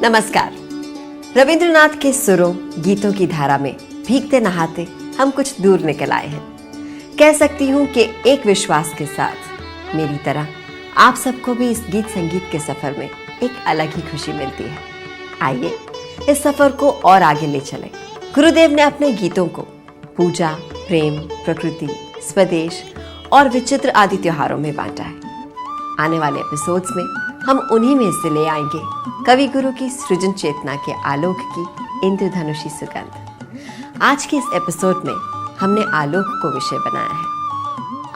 नमस्कार। रविंद्रनाथ के सुरों गीतों की धारा में भीगते नहाते हम कुछ दूर निकल आए हैं। कह सकती हूँ कि एक विश्वास के साथ मेरी तरह आप सबको भी इस गीत संगीत के सफर में एक अलग ही खुशी मिलती है। आइए इस सफर को और आगे ले चलें। गुरुदेव ने अपने गीतों को पूजा, प्रेम, प्रकृति, स्वदेश और विचित्र आदि त्योहारों में बांटा है। आने वाले एपिसोड्स में हम उन्हीं में से ले आएंगे कवि गुरु की सृजन चेतना के आलोक की इंद्रधनुषी सुगंध। आज के इस एपिसोड में हमने आलोक को विषय बनाया है।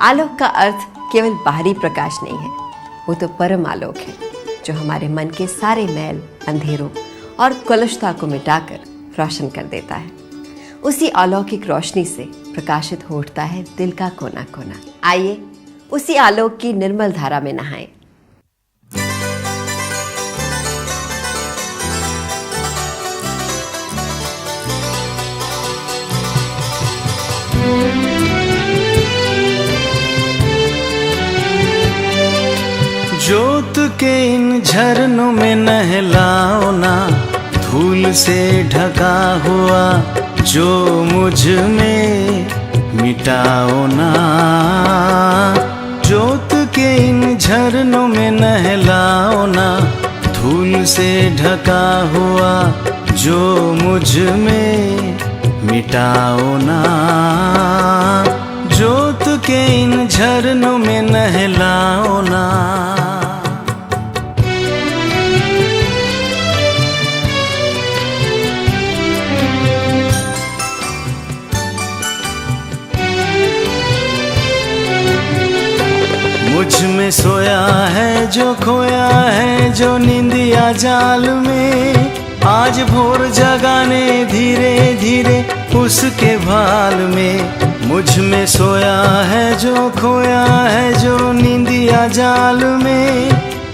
आलोक का अर्थ केवल बाहरी प्रकाश नहीं है, वो तो परम आलोक है जो हमारे मन के सारे मैल, अंधेरों और कलुषता को मिटाकर रोशन कर देता है। उसी अलौकिक रोशनी से प्रकाशित हो उठता है दिल का कोना कोना। आइए उसी आलोक की निर्मल धारा में नहाएं। जोत के इन झरनों में नहलाओ ना, धूल से ढका हुआ जो मुझ में मिटाओ ना। जोत के इन झरनों में नहलाओ ना, धूल से ढका हुआ जो मुझ में मिटाओ ना। जोत के इन झरनों में नहलाओ ना। मुझ में सोया है जो खोया है जो नींदिया जाल में, आज भोर जगाने धीरे धीरे उसके भाल में। मुझ में सोया है जो खोया है जो नींदिया जाल में,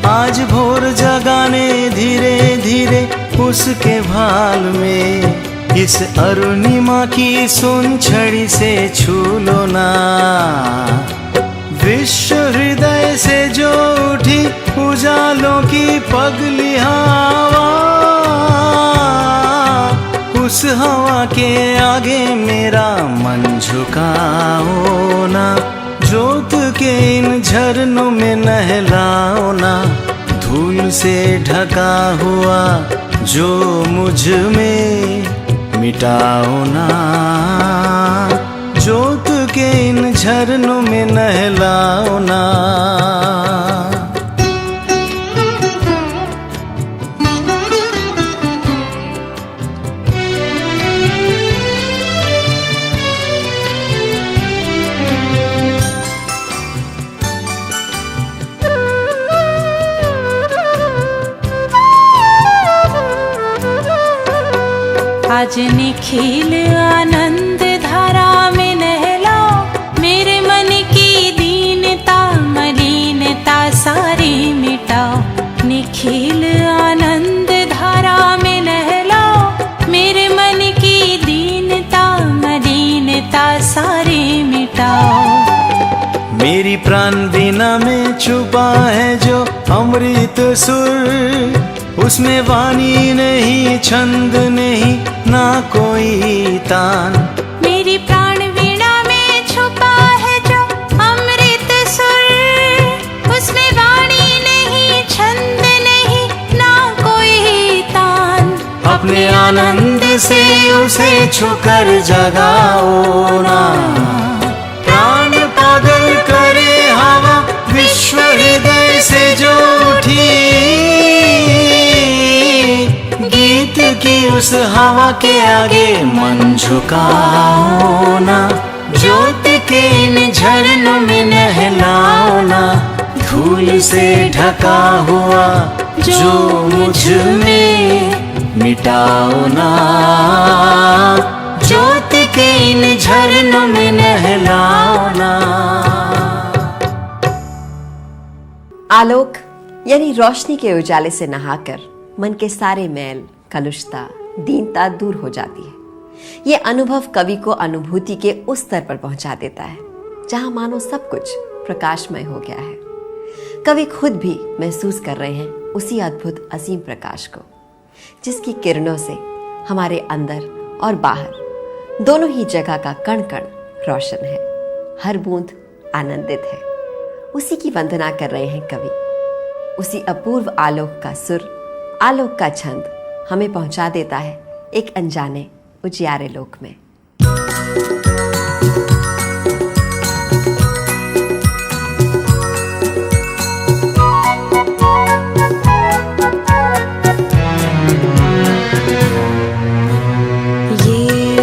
आज भोर जगाने धीरे धीरे उसके भाल में। इस अरुणिमा की सुन छड़ी से छू लो ना, विश्व हृदय से जो उठी उजालों की पगली हवा, उस हवा के आगे मेरा मन झुकाओ ना। जोत के इन झरनों में नहलाओ ना, धूल से ढका हुआ जो मुझ में मिटाओ ना। जोत के इन झरनों में नहलाओ ना। आज निखिल आनंद धारा में नहलाओ, मेरे मन की दीनता मलिनता सारी मिटाओ। निखिल आनंद धारा में नहलाओ, मेरे मन की दीनता मलिनता सारी मिटाओ। मेरी प्राण वीणा में छुपा है जो अमृत सुर, उसमें वाणी नहीं, छंद नहीं, ना कोई तान। मेरी प्राण वीणा में छुपा है जो अमृत सुर, उसमें वाणी नहीं, छंद नहीं, ना कोई तान। अपने आनंद से उसे छूकर जगाओ ना, प्राण पागल करे हवा विश्व हृदय से जो उठी, गीत की उस हवा के आगे मन झुकाओ ना। जोत के इन झरनों में नहलाओ ना, धूल से ढका हुआ जो मुझ में मिटाओ ना। जोत के इन झरनों में नहलाओ ना। आलोक यानी रोशनी के उजाले से नहाकर मन के सारे मैल, कलुषता, दीनता दूर हो जाती है। ये अनुभव कवि को अनुभूति के उस स्तर पर पहुंचा देता है जहां मानो सब कुछ प्रकाशमय हो गया है। कवि खुद भी महसूस कर रहे हैं उसी अद्भुत असीम प्रकाश को। जिसकी किरणों से हमारे अंदर और बाहर दोनों ही जगह का कण कण रोशन है, हर बूंद आनंदित है। उसी की वंदना कर रहे हैं कवि। उसी अपूर्व आलोक का सुर, आलोक का छंद हमें पहुंचा देता है एक अनजाने उजियारे लोक में।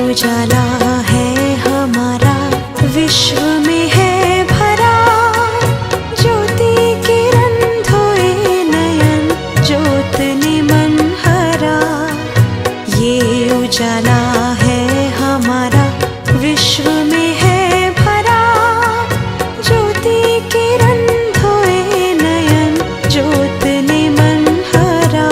उजाला है हमारा, विश्व में है भरा, ज्योति किरण धोए नयन, ज्योत ने मन हरा। ये उजाला है हमारा, विश्व में है भरा, ज्योति किरण धोए नयन, ज्योत ने मन हरा।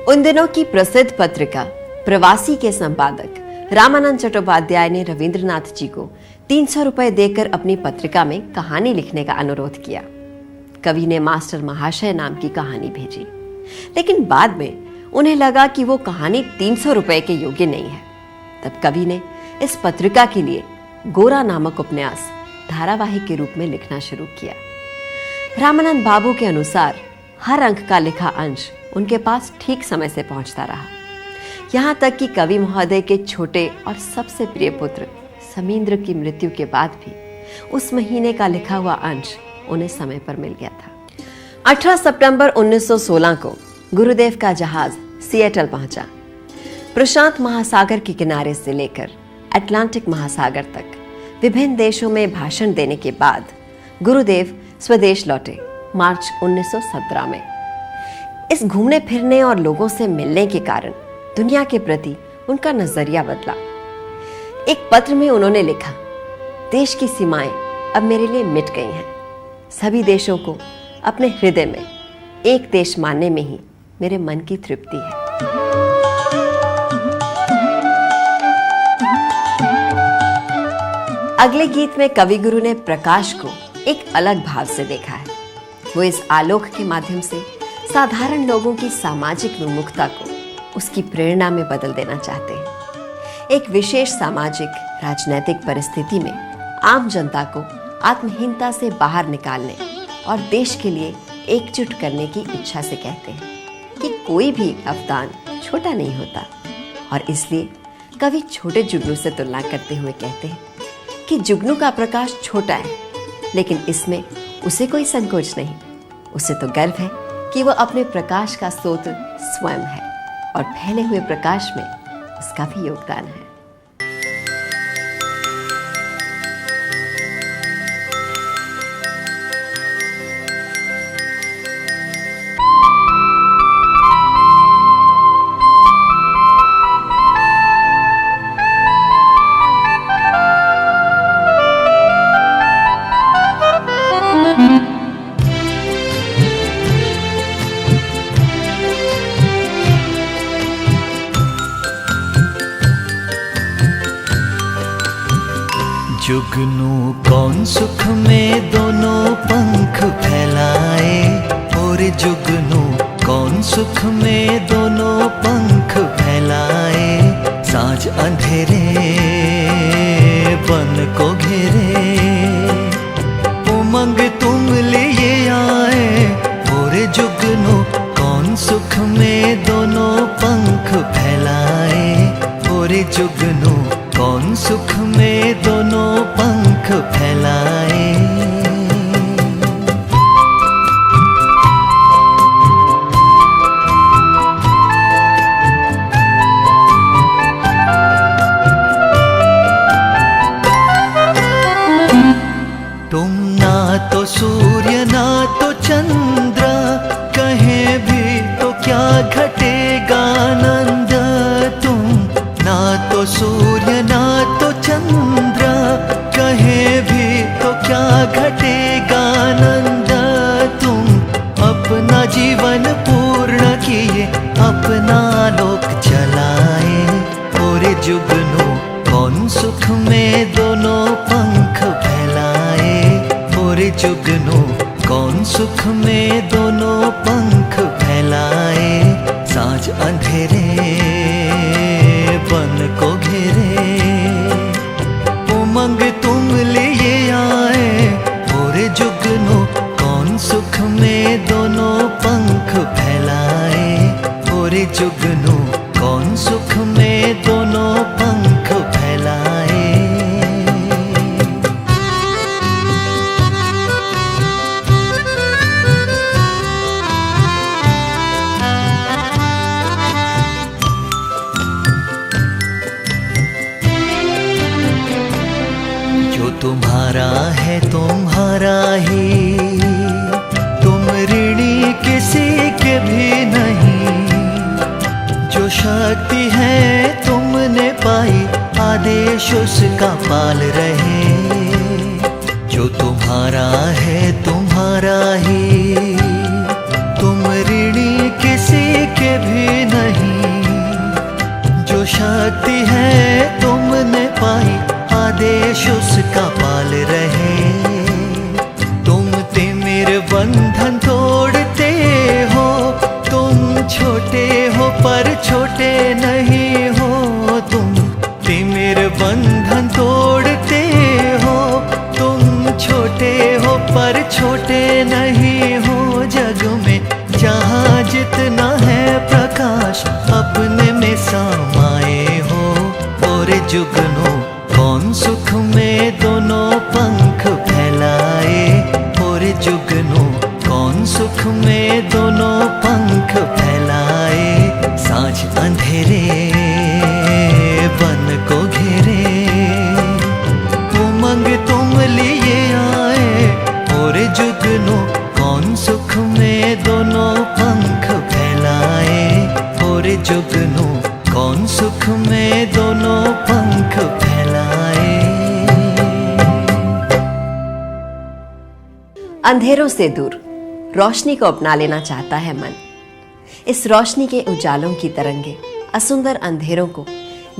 उन दिनों की प्रसिद्ध पत्रिका प्रवासी के संपादक रामानंद चट्टोपाध्याय ने रविंद्रनाथ जी को 300 रुपए देकर अपनी पत्रिका में कहानी लिखने का अनुरोध किया। कवि ने मास्टर महाशय नाम की कहानी भेजी, लेकिन बाद में उन्हें लगा कि वो कहानी 300 रुपए के योग्य नहीं है। तब कवि ने इस पत्रिका के लिए गोरा नामक उपन्यास धारावाहिक के रूप में लिखना शुरू किया। रामानंद बाबू के अनुसार हर अंक का लिखा अंश उनके पास ठीक समय से पहुंचता रहा, यहाँ तक कि कवि महोदय के छोटे और सबसे प्रिय पुत्र समींद्र की मृत्यु के बाद भी उस महीने का लिखा हुआ अंश उन्हें समय पर मिल गया था। 18 सितंबर 1916 को गुरुदेव का जहाज सिएटल पहुंचा। प्रशांत महासागर के किनारे से लेकर अटलांटिक महासागर तक विभिन्न देशों में भाषण देने के बाद गुरुदेव स्वदेश लौटे मार्च 1917 में। इस घूमने फिरने और लोगों से मिलने के कारण दुनिया के प्रति उनका नजरिया बदला। एक पत्र में उन्होंने लिखा, देश की सीमाएं अब मेरे लिए मिट गई हैं। सभी देशों को अपने हृदय में एक देश मानने में ही मेरे मन की तृप्ति है। अगले गीत में कवि गुरु ने प्रकाश को एक अलग भाव से देखा है। वो इस आलोक के माध्यम से साधारण लोगों की सामाजिक विमुखता को उसकी प्रेरणा में बदल देना चाहते हैं। एक विशेष सामाजिक राजनैतिक परिस्थिति में आम जनता को आत्महीनता से बाहर निकालने और देश के लिए एकजुट करने की इच्छा से कहते हैं कि कोई भी अवदान छोटा नहीं होता, और इसलिए कवि छोटे जुगनू से तुलना करते हुए कहते हैं कि जुगनू का प्रकाश छोटा है, लेकिन इसमें उसे कोई संकोच नहीं। उसे तो गर्व है कि वह अपने प्रकाश का स्रोत स्वयं है और फैले हुए प्रकाश में उसका भी योगदान है। जुगनू कौन सुख में दोनों पंख फैलाए, और जुगनू कौन सुख में दोनों पंख फैलाए। साँझ अंधेरे बन को घेरे, उमंग तुम लिए आए। और जुगनू कौन सुख में दोनों पंख फैलाए, और जुगनू कौन सुख में दोनों पंख फैलाए। तुम ना तो सूर्य ना तो चंद्र, कहीं भी तो क्या घटेगा आनंद। तुम ना तो सूर्य ना तो चंद्र, कहीं भी तो क्या घटेगा आनंद। तुम अपना जीवन पूर्ण किए, अपना लोक चलाए। और जुगनू कौन सुख में दोनों पंख फैलाए, और जुगनू कौन सुख में दोनों पंख फैलाए। साँझ अंधेरे बन को घेरे, उमंग तुम लिए आए। और जुगनू कौन सुख में दोनों पंख फैलाए, और जुगनू कौन सुख में दोनों पंख फैलाए। तुम्हारा है तुम्हारा ही, तुम ऋणी किसी के भी नहीं। जो शक्ति है तुमने पाई, आदेश उसका पाल रहे। जो तुम्हारा है तुम्हारा ही, तुम ऋणी किसी के भी नहीं। जो शक्ति है तुमने पाई, आदेश उसका पाल रहे। तुम तिमिर बंधन तोड़ते हो, तुम छोटे हो पर छोटे नहीं हो। तुम तिमिर बंधन तोड़ते हो, तुम छोटे हो पर छोटे नहीं हो। जग में जहाँ जितना है प्रकाश, अपने में समाये हो। और जुगनू कौन सुख में दोनों पंख फैलाए, और जुगनू कौन सुख में दोनों पंख फैलाए। साँझ अंधेरे बन को घेरे, उमंग तुम लिए आए। में दोनों पंख फैलाए, और जुगनू कौन सुख में दोनों पंख फैलाए। अंधेरों से दूर रोशनी को अपना लेना चाहता है मन। इस रोशनी के उजालों की तरंगे असुंदर अंधेरों को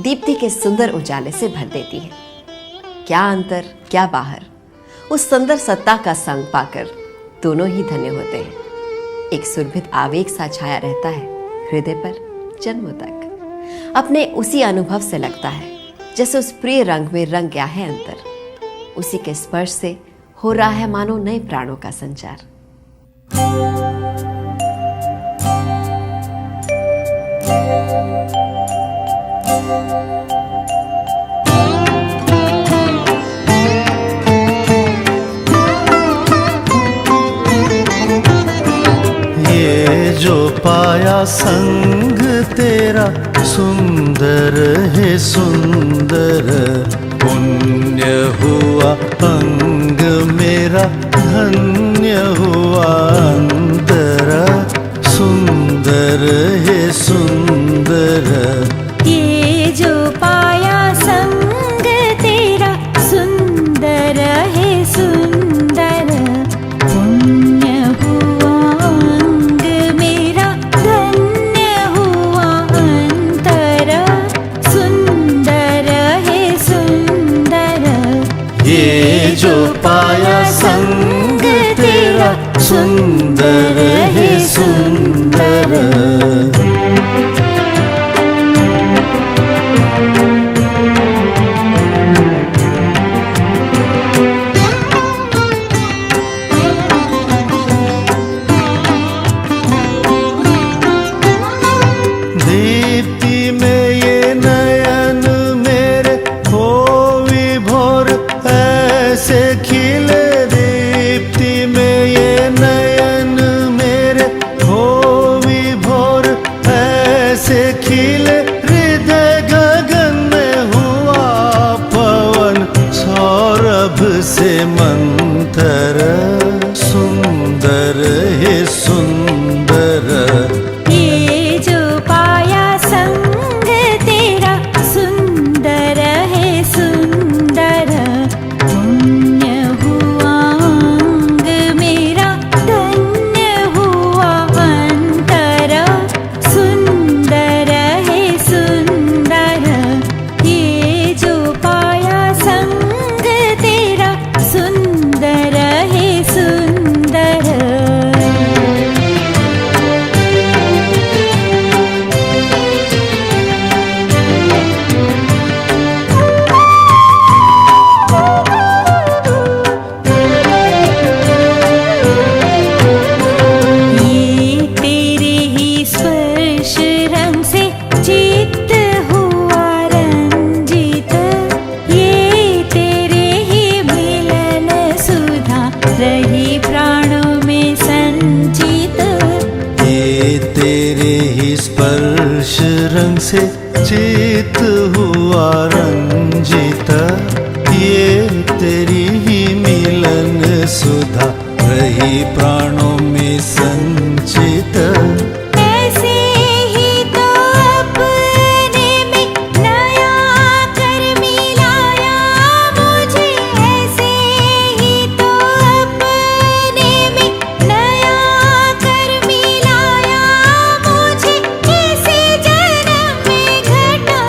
दीप्ति के सुंदर उजाले से भर देती है। क्या अंतर, क्या बाहर। उस सुंदर सत्ता का संग पाकर दोनों ही धन्य होते हैं। एक सुरभित आवेग सा छाया रहता है हृदय पर जन्मों तक। अपने उसी अनुभव से लगता है जैसे उस प्रिय रंग में रंग गया है अंतर। उसी के स्पर्श से हो रहा है मानो नए प्राणों का संचार। ये जो पाया संग तेरा सुंदर है सुंदर, पुण्य हुआ अंग मेरा धन्य हुआ अंतर, सुंदर है सुंदर। ये जो पाया संग तेरा सुंदर है सुंदर, पुण्य हुआ अंग मेरा धन्य हुआ अंतर, सुंदर है सुंदर। ये जो पाया संग तेरा सुंदर है सुंदर। दीप्ति में ये नयन मेरे हो विभोर ऐसे खिले, दीप्ति में ये नयन मेरे हो विभोर ऐसे खिले, हृदय गगन में हुआ पवन सौरभ से मंथर, सुंदर है सुंदर। ये जो पाया संग तेरा सुंदर है सुंदर, पुण्य हुआ अंग मेरा धन्य हुआ अंतर, सुंदर है सुंदर। ये जो पाया संग तेरा सुंदर है सुंदर। ये तेरे ही स्पर्श रंग से चित्त हुआ रंजित, ये तेरे ही मिलन सुधा रही प्राणों में संचित। ये तेरे ही स्पर्श रंग से चित हुआ रंजित, ये तेरी ही मिलन सुधा रही प्राणों में संचित। ऐसे ही तो अपने में नया कर मिलाया मुझे, ऐसे ही तो अपने में नया कर मिलाया मुझे। इसी जन्म में घटा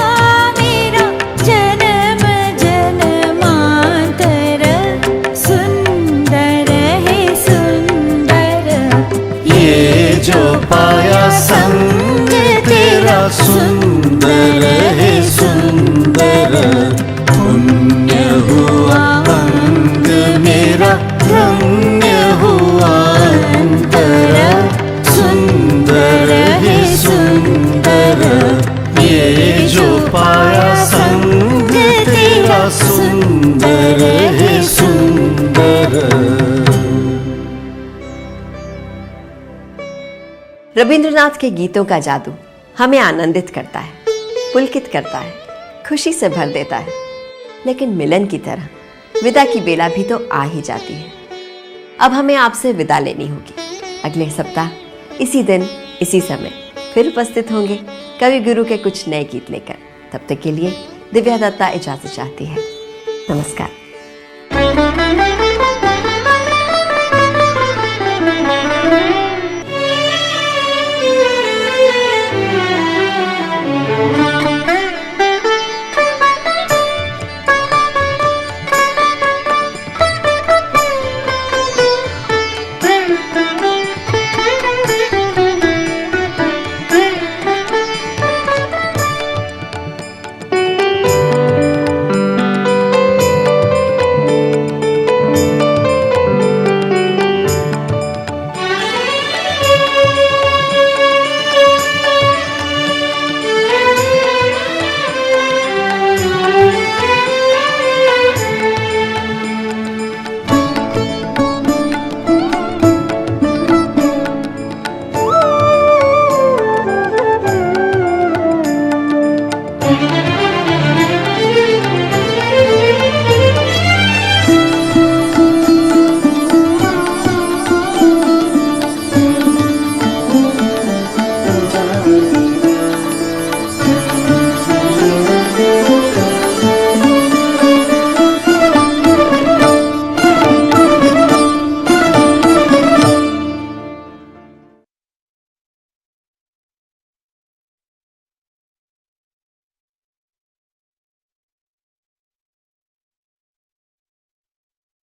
मेरा जन्म जन्मांतर, सुंदर है सुंदर। ये जो पाया संग तेरा सुंदर है सुंदर, पुण्य हुआ अंग मेरा धन्य हुआ अंतर, सुंदर है सुंदर। ये जो पाया संग तेरा सुंदर है सुंदर। रविंद्रनाथ के गीतों का जादू हमें आनंदित करता है, पुलकित करता है, खुशी से भर देता है। लेकिन मिलन की तरह विदा की बेला भी तो आ ही जाती है। अब हमें आपसे विदा लेनी होगी। अगले सप्ताह इसी दिन इसी समय फिर उपस्थित होंगे कवि गुरु के कुछ नए गीत लेकर। तब तक के लिए दिव्या दत्ता इजाजत चाहती है। नमस्कार।